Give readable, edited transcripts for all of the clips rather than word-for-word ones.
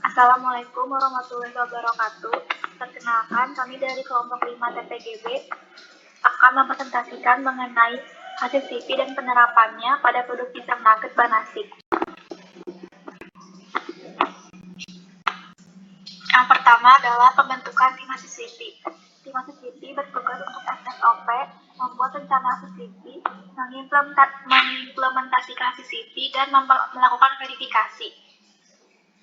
Assalamualaikum warahmatullahi wabarakatuh. Perkenalkan, kami dari kelompok 5 TPGB akan mempresentasikan mengenai hasil CV dan penerapannya pada produk pisang nugget Banasik. Yang pertama adalah pembentukan tim hasil CV. Tim hasil CV bertugas untuk SSOP, membuat rencana hasil CV, mengimplementasikan hasil CV, dan melakukan verifikasi.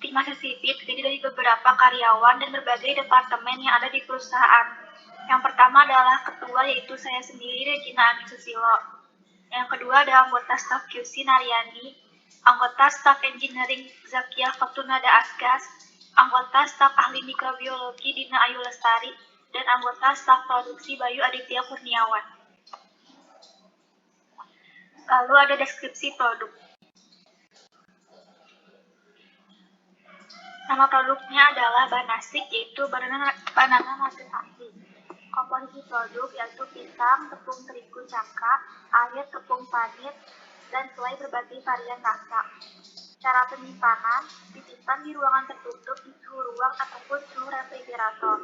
Tim hasil CV terdiri dari beberapa karyawan dan berbagai departemen yang ada di perusahaan. Yang pertama adalah ketua, yaitu saya sendiri, Regina Ani Susilo. Yang kedua adalah anggota staf QC Naryani, anggota staf engineering Zakia Fortunada Asgas, anggota staf ahli mikrobiologi Dina Ayu Lestari, dan anggota staf produksi Bayu Aditya Kurniawan. Lalu ada deskripsi produk. Nama produknya adalah Banasik, yaitu banana nugget asli. Komposisi produk yaitu pisang, tepung terigu cangka, air, tepung panir, dan selai berbagai varian rasa. Cara penyimpanan, disimpan di ruangan tertutup di suhu ruang ataupun suhu refrigerator.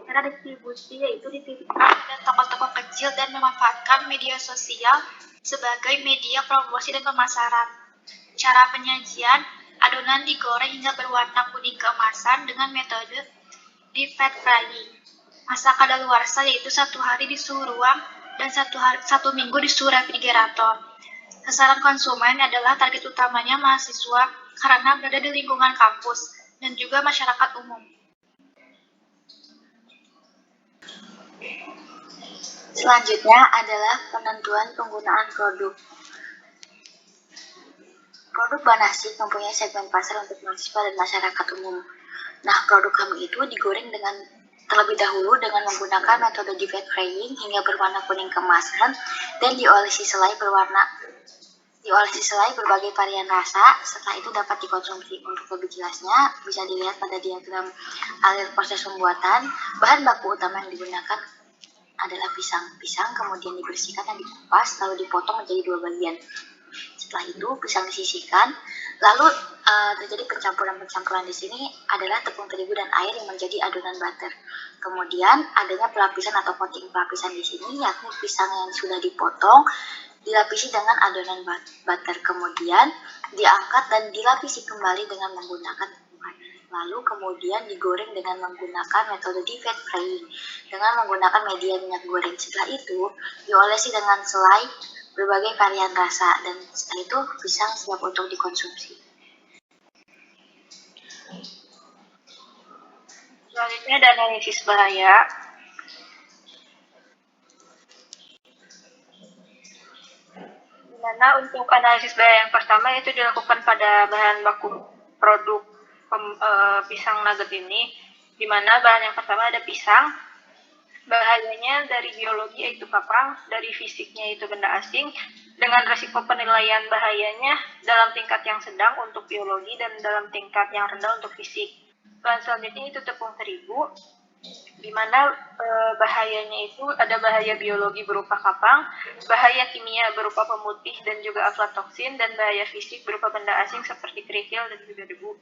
Cara distribusi yaitu dititipkan pada toko-toko kecil dan memanfaatkan media sosial sebagai media promosi dan pemasaran. Cara penyajian, adonan digoreng hingga berwarna kuning keemasan dengan metode deep fat frying. Masa kadaluarsa yaitu 1 hari di suhu ruang dan 1 minggu di suhu refrigerator. Sasaran konsumen adalah target utamanya mahasiswa karena berada di lingkungan kampus dan juga masyarakat umum. Selanjutnya adalah penentuan penggunaan produk. Produk Banasik mempunyai segmen pasar untuk mahasiswa dan masyarakat umum. Nah, produk kami itu digoreng terlebih dahulu dengan menggunakan metode deep fat frying hingga berwarna kuning keemasan dan diolesi selai berbagai varian rasa. Setelah itu dapat dikonsumsi. Untuk lebih jelasnya bisa dilihat pada diagram alur proses pembuatan. Bahan baku utama yang digunakan adalah pisang. Pisang kemudian dibersihkan dan dikupas lalu dipotong menjadi 2 bagian. Setelah itu pisang disisihkan, lalu terjadi pencampuran di sini adalah tepung terigu dan air yang menjadi adonan butter. Kemudian adanya pelapisan atau coating pelapisan di sini, yakni pisang yang sudah dipotong dilapisi dengan adonan butter, kemudian diangkat dan dilapisi kembali dengan menggunakan tepung panir. Lalu kemudian digoreng dengan menggunakan metode deep fat frying dengan menggunakan media minyak goreng. Setelah itu diolesi dengan selai berbagai varian rasa dan setelah itu pisang siap untuk dikonsumsi. Selanjutnya ada analisis bahaya. Dimana untuk analisis bahaya yang pertama itu dilakukan pada bahan baku produk pisang nugget ini, dimana bahan yang pertama ada pisang. Bahayanya dari biologi yaitu kapang, dari fisiknya itu benda asing, dengan resiko penilaian bahayanya dalam tingkat yang sedang untuk biologi dan dalam tingkat yang rendah untuk fisik. Bahan selanjutnya itu tepung terigu, di mana bahayanya itu ada bahaya biologi berupa kapang, bahaya kimia berupa pemutih dan juga aflatoksin, dan bahaya fisik berupa benda asing seperti kerikil dan juga debu.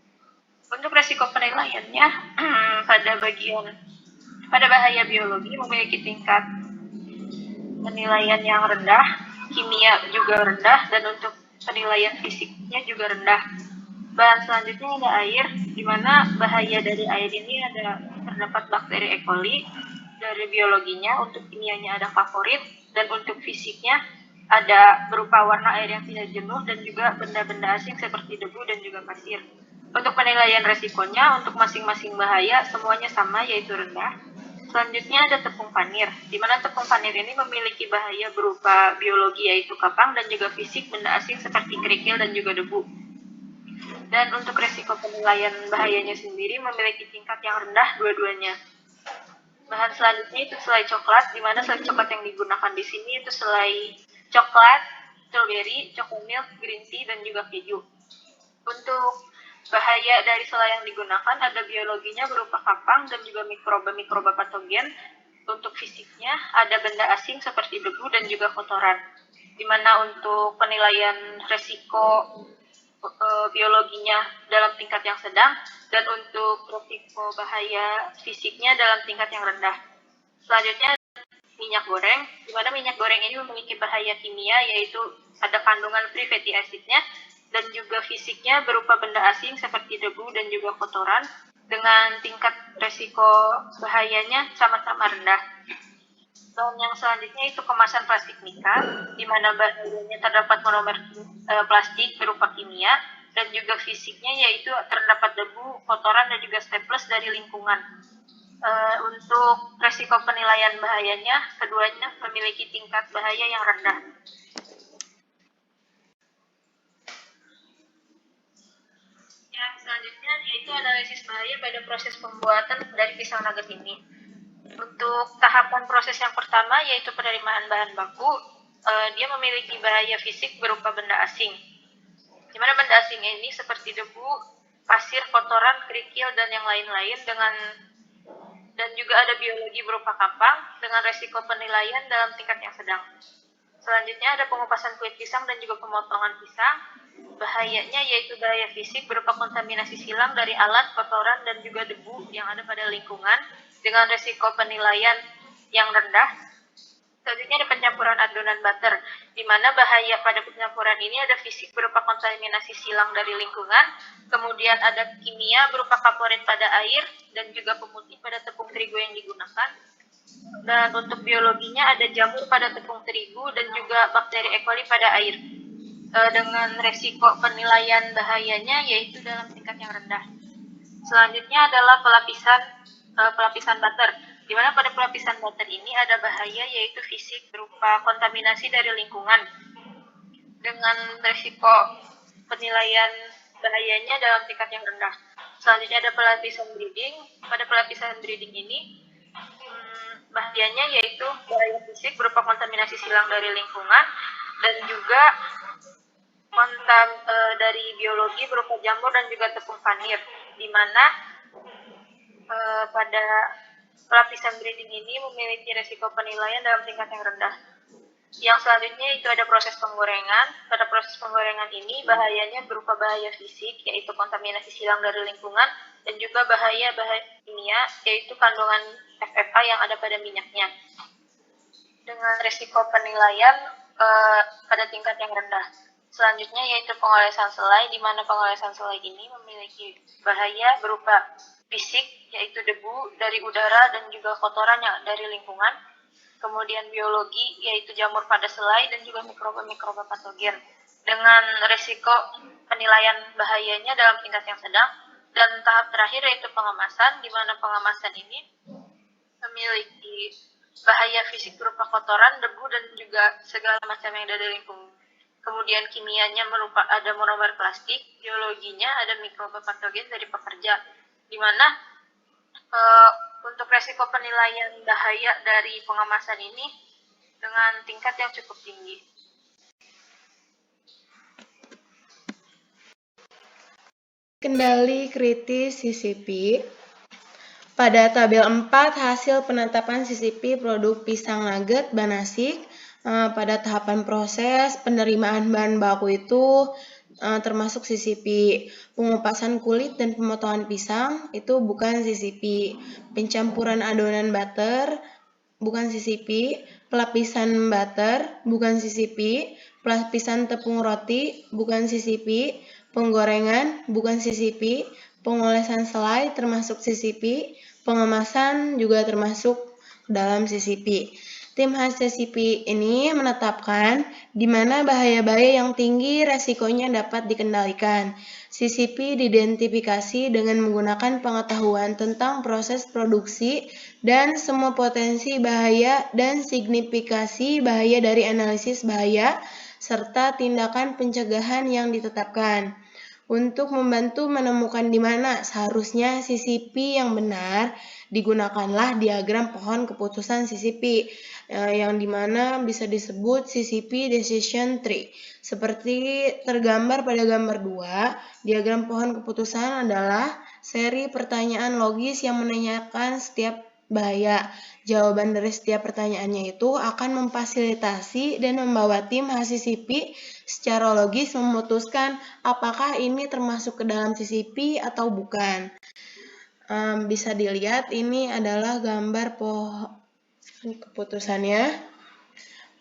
Untuk resiko penilaiannya pada bahaya biologi memiliki tingkat penilaian yang rendah, kimia juga rendah, dan untuk penilaian fisiknya juga rendah. Bahan selanjutnya ada air, di mana bahaya dari air ini terdapat bakteri E. coli. Dari biologinya, untuk kimianya ada favorit, dan untuk fisiknya ada berupa warna air yang tidak jenuh dan juga benda-benda asing seperti debu dan juga pasir. Untuk penilaian resikonya, untuk masing-masing bahaya semuanya sama yaitu rendah. Selanjutnya ada tepung panir, di mana tepung panir ini memiliki bahaya berupa biologi yaitu kapang dan juga fisik benda asing seperti kerikil dan juga debu. Dan untuk resiko penilaian bahayanya sendiri memiliki tingkat yang rendah dua-duanya. Bahan selanjutnya itu selai coklat, di mana selai coklat yang digunakan di sini itu selai coklat, strawberry, chocolate, green tea, dan juga keju. Untuk bahaya dari selai yang digunakan ada biologinya berupa kapang dan juga mikroba patogen. Untuk fisiknya ada benda asing seperti debu dan juga kotoran. Di mana untuk penilaian resiko biologinya dalam tingkat yang sedang, dan untuk resiko bahaya fisiknya dalam tingkat yang rendah. Selanjutnya minyak goreng, di mana minyak goreng ini memiliki bahaya kimia, yaitu ada kandungan free fatty acidnya, dan juga fisiknya berupa benda asing seperti debu dan juga kotoran, dengan tingkat resiko bahayanya sama-sama rendah. Dan yang selanjutnya itu kemasan plastik mika, di mana bahannya terdapat monomer plastik berupa kimia, dan juga fisiknya yaitu terdapat debu, kotoran, dan juga staples dari lingkungan. Untuk resiko penilaian bahayanya, keduanya memiliki tingkat bahaya yang rendah. Yang selanjutnya yaitu analisis bahaya pada proses pembuatan dari pisang nugget ini. Untuk tahapan proses yang pertama yaitu penerimaan bahan baku, dia memiliki bahaya fisik berupa benda asing. Di mana benda asing ini seperti debu, pasir, kotoran, kerikil, dan yang lain-lain dan juga ada biologi berupa kampang dengan resiko penilaian dalam tingkat yang sedang. Selanjutnya ada pengupasan kulit pisang dan juga pemotongan pisang. Bahayanya yaitu bahaya fisik berupa kontaminasi silang dari alat, kotoran, dan juga debu yang ada pada lingkungan dengan resiko penilaian yang rendah. Selanjutnya ada pencampuran adonan butter, di mana bahaya pada pencampuran ini ada fisik berupa kontaminasi silang dari lingkungan, kemudian ada kimia berupa kaporit pada air, dan juga pemutih pada tepung terigu yang digunakan. Dan untuk biologinya ada jamur pada tepung terigu dan juga bakteri E. coli pada air. Dengan resiko penilaian bahayanya yaitu dalam tingkat yang rendah. Selanjutnya adalah pelapisan butter, di mana pada pelapisan butter ini ada bahaya yaitu fisik berupa kontaminasi dari lingkungan. Dengan resiko penilaian bahayanya dalam tingkat yang rendah. Selanjutnya ada pelapisan breeding. Pada pelapisan breeding ini bahayanya yaitu bahaya fisik berupa kontaminasi silang dari lingkungan dan juga dari biologi berupa jamur dan juga tepung panir, di mana pada pelapisan breeding ini memiliki resiko penilaian dalam tingkat yang rendah. Yang selanjutnya itu ada proses penggorengan. Pada proses penggorengan ini bahayanya berupa bahaya fisik yaitu kontaminasi silang dari lingkungan dan juga bahaya kimia yaitu kandungan FFA yang ada pada minyaknya. Dengan resiko penilaian pada tingkat yang rendah. Selanjutnya yaitu pengolesan selai, di mana pengolesan selai ini memiliki bahaya berupa fisik yaitu debu dari udara dan juga kotoran yang dari lingkungan. Kemudian biologi yaitu jamur pada selai dan juga mikroba-mikroba patogen dengan resiko penilaian bahayanya dalam tingkat yang sedang. Dan tahap terakhir yaitu pengemasan, di mana pengemasan ini memiliki bahaya fisik berupa kotoran, debu, dan juga segala macam yang ada di lingkungan. Kemudian kimianya ada monomer plastik, biologinya ada mikroba patogen dari pekerja, di mana untuk resiko penilaian bahaya dari pengemasan ini dengan tingkat yang cukup tinggi. Kendali kritis CCP. Pada tabel 4 hasil penetapan CCP produk pisang nugget Banasik, pada tahapan proses penerimaan bahan baku itu termasuk CCP. Pengupasan kulit dan pemotongan pisang itu bukan CCP. Pencampuran adonan butter bukan CCP. Pelapisan butter bukan CCP. Pelapisan tepung roti bukan CCP. Penggorengan bukan CCP. Pengolesan selai termasuk CCP. Pengemasan juga termasuk dalam CCP. Tim HACCP ini menetapkan di mana bahaya-bahaya yang tinggi resikonya dapat dikendalikan. CCP diidentifikasi dengan menggunakan pengetahuan tentang proses produksi dan semua potensi bahaya dan signifikasi bahaya dari analisis bahaya serta tindakan pencegahan yang ditetapkan. Untuk membantu menemukan di mana seharusnya CCP yang benar, digunakanlah diagram pohon keputusan CCP, yang dimana bisa disebut CCP Decision Tree. Seperti tergambar pada gambar 2, diagram pohon keputusan adalah seri pertanyaan logis yang menanyakan setiap bahaya. Jawaban dari setiap pertanyaannya itu akan memfasilitasi dan membawa tim HACCP secara logis memutuskan apakah ini termasuk ke dalam CCP atau bukan. Bisa dilihat ini adalah gambar keputusannya.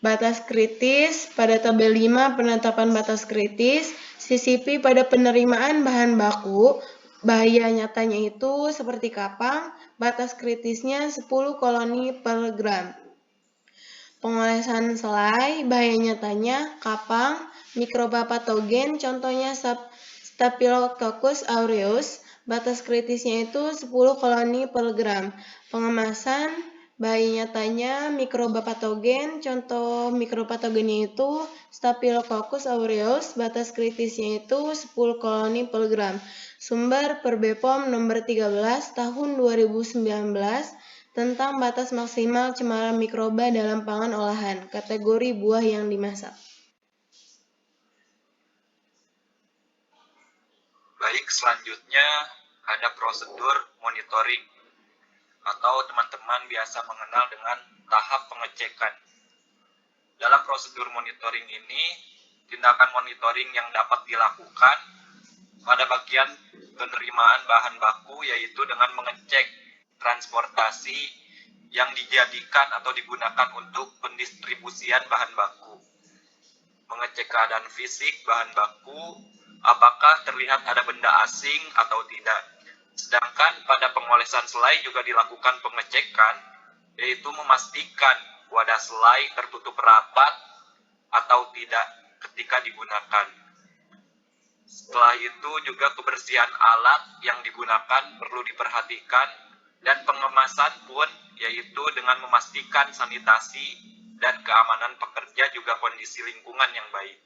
Batas kritis pada tabel 5 penetapan batas kritis, CCP pada penerimaan bahan baku, bahaya nyatanya itu seperti kapang, batas kritisnya 10 koloni per gram. Pengolesan selai, bahaya nyatanya kapang, mikroba patogen, contohnya Staphylococcus aureus, batas kritisnya itu 10 koloni per gram. Pengemasan, bahaya nyatanya mikroba patogen, contoh mikropatogennya itu Staphylococcus aureus, batas kritisnya itu 10 koloni per gram. Sumber per BPOM nomor 13 tahun 2019 tentang batas maksimal cemaran mikroba dalam pangan olahan, kategori buah yang dimasak. Baik, selanjutnya ada prosedur monitoring atau teman-teman biasa mengenal dengan tahap pengecekan. Dalam prosedur monitoring ini, tindakan monitoring yang dapat dilakukan pada bagian penerimaan bahan baku yaitu dengan mengecek transportasi yang dijadikan atau digunakan untuk pendistribusian bahan baku. Mengecek keadaan fisik bahan baku, apakah terlihat ada benda asing atau tidak. Sedangkan pada pengolesan selai juga dilakukan pengecekan, yaitu memastikan wadah selai tertutup rapat atau tidak ketika digunakan. Setelah itu juga kebersihan alat yang digunakan perlu diperhatikan dan pengemasan pun yaitu dengan memastikan sanitasi dan keamanan pekerja juga kondisi lingkungan yang baik.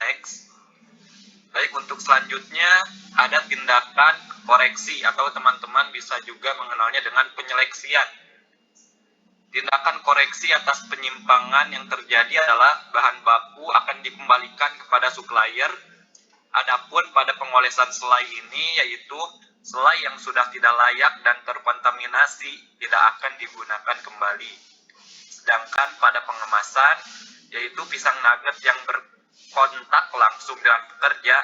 Next. Baik, untuk selanjutnya ada tindakan koreksi atau teman-teman bisa juga mengenalnya dengan penyeleksian. Tindakan koreksi atas penyimpangan yang terjadi adalah bahan baku akan dikembalikan kepada supplier. Adapun pada pengolesan selai ini yaitu selai yang sudah tidak layak dan terkontaminasi tidak akan digunakan kembali. Sedangkan pada pengemasan yaitu pisang nugget yang berkontak langsung dengan pekerja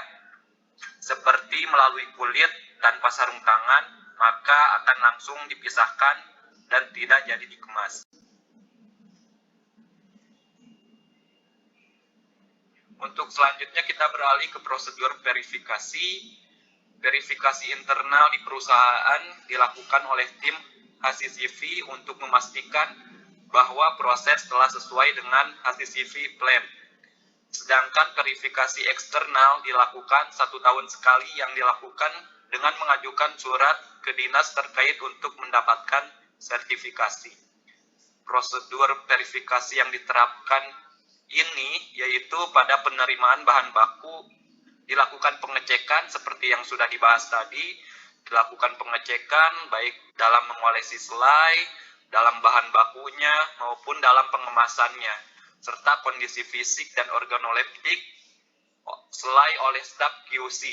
seperti melalui kulit tanpa sarung tangan, maka akan langsung dipisahkan dan tidak jadi dikemas. Untuk selanjutnya kita beralih ke prosedur verifikasi. Verifikasi internal di perusahaan dilakukan oleh tim HACCP untuk memastikan bahwa proses telah sesuai dengan HACCP plan. Sedangkan verifikasi eksternal dilakukan 1 tahun sekali yang dilakukan dengan mengajukan surat ke dinas terkait untuk mendapatkan sertifikasi. Prosedur verifikasi yang diterapkan ini yaitu pada penerimaan bahan baku dilakukan pengecekan seperti yang sudah dibahas tadi, dilakukan pengecekan baik dalam mengolesi selai, dalam bahan bakunya maupun dalam pengemasannya, serta kondisi fisik dan organoleptik selai oleh staf QC.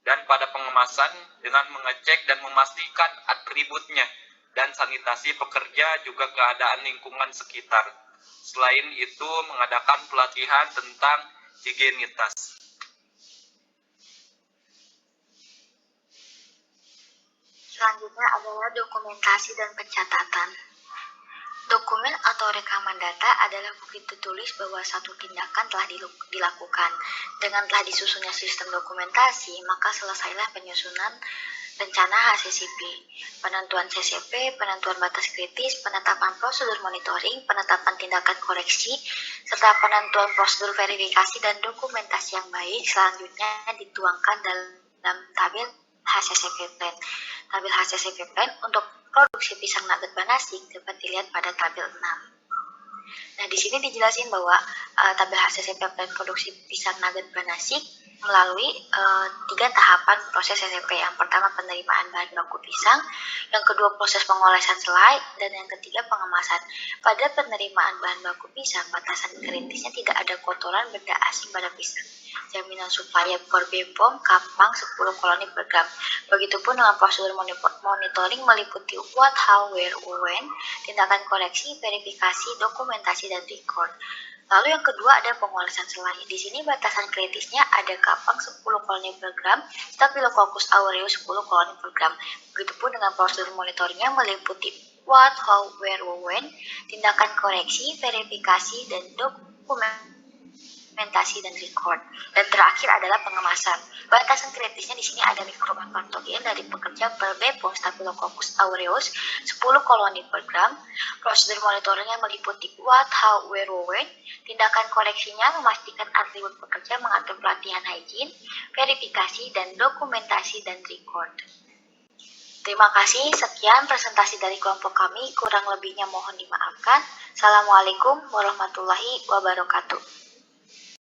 Dan pada pengemasan dengan mengecek dan memastikan atributnya dan sanitasi pekerja juga keadaan lingkungan sekitar. Selain itu mengadakan pelatihan tentang higienitas. Selanjutnya adalah dokumentasi dan pencatatan. Dokumen atau rekaman data adalah bukti tertulis bahwa satu tindakan telah dilakukan. Dengan telah disusunnya sistem dokumentasi, maka selesailah penyusunan rencana HACCP, penentuan CCP, penentuan batas kritis, penetapan prosedur monitoring, penetapan tindakan koreksi, serta penentuan prosedur verifikasi dan dokumentasi yang baik selanjutnya dituangkan dalam tabel HACCP Plan. Tabel HACCP Plan untuk produksi pisang nugget banasik dapat dilihat pada tabel 6. Nah, di sini dijelasin bahwa tabel HACCP Plan produksi pisang nugget banasik melalui 3 tahapan proses SMP. Yang pertama penerimaan bahan baku pisang, yang kedua proses pengolesan selai, dan yang ketiga pengemasan. Pada penerimaan bahan baku pisang, batasan kritisnya tidak ada kotoran benda asing pada pisang. Jaminan supaya per BPOM kapang 10 koloni per gram. Begitupun dengan prosedur monitoring meliputi what, how, where, when, tindakan koreksi, verifikasi, dokumentasi, dan record. Lalu yang kedua ada pengolesan selai. Di sini batasan kritisnya ada kapang 10 koloni per gram, Staphylococcus aureus 10 koloni per gram. Begitupun dengan prosedur monitoringnya meliputi what, how, where, when, tindakan koreksi, verifikasi, dan dokumentasi dan record. Dan terakhir adalah pengemasan. Batasan kritisnya di sini ada mikroba patogen dari pekerja per BPOM Staphylococcus aureus 10 koloni per gram. Prosedur monitoringnya meliputi what, how, where, when, tindakan koreksinya memastikan atribut pekerja mengatur pelatihan hygiene, verifikasi, dan dokumentasi dan record. Terima kasih, sekian presentasi dari kelompok kami, kurang lebihnya mohon dimaafkan. Assalamualaikum warahmatullahi wabarakatuh.